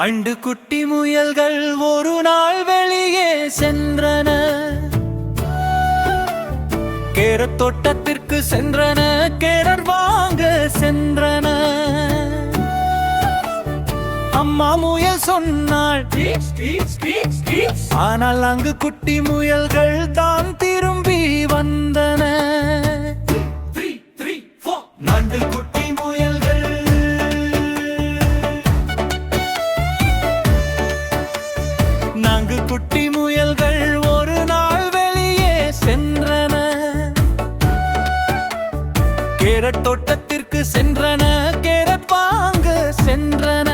And குட்டி முயல்கள் ஒரு நாள் வெளியே சென்றன. கேரத் தோட்டத்திற்கு சென்றன, கேரர் வாங்க சென்றன. அம்மா முயல் சொன்னாள், ஆனால் அங்கு குட்டி முயல்கள் தான் திரும்பி வந்தன. நண்டு குட்டி முயல்கள் நான்கு குட்டி முயல்கள் ஒரு நாள் வெளியே சென்றன. கேரட் தோட்டத்திற்கு சென்றன, கேரட் வாங்க சென்றன.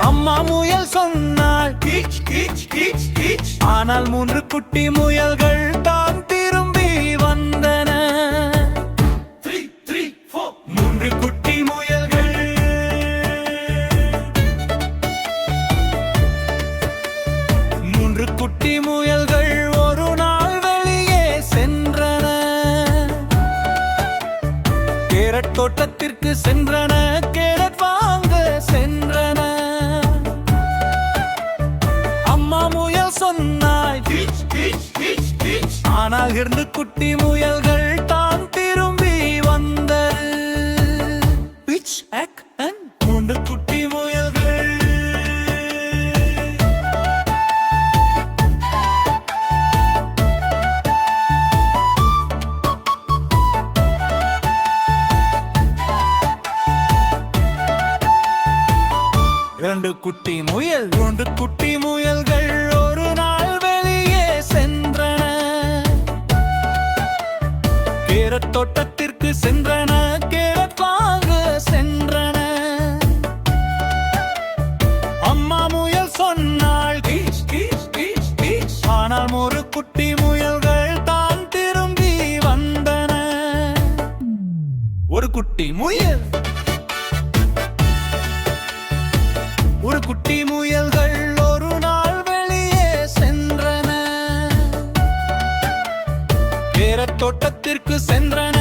அம்மா முயல் சொன்னாள், ஆனால் மூன்று குட்டி முயல்கள் தான் திரும்பி வந்தன. மூன்று குட்டி முயல்கள் மூன்று குட்டி முயல்கள் ஒரு நாள் வெளியே சென்றன. கேரட் தோட்டத்திற்கு சென்றன, கேரட் வாங்க சென்றன. அம்மா முயல் சொன்னாய், ஆனால் இரண்டு குட்டி முயல்கள் தான் திரும்பி வந்தது. மூன்று குட்டி முயல்கள் இரண்டு குட்டி முயல் மூன்று குட்டி முயல்கள் ஒரு நாள் வெளியே சென்றன. கேரட் தோட்டத்திற்கு சென்றன, கேரட் வாங்க சென்றன. அம்மா முயல் சொன்னாள், ஆனால் ஒரு குட்டி முயல்கள் தான் திரும்பி வந்தன. ஒரு குட்டி முயல் ஒரு குட்டி முயல்கள் ஒரு நாள் வெளியே சென்றன. கேரட் தோட்டத்திற்கு சென்றன,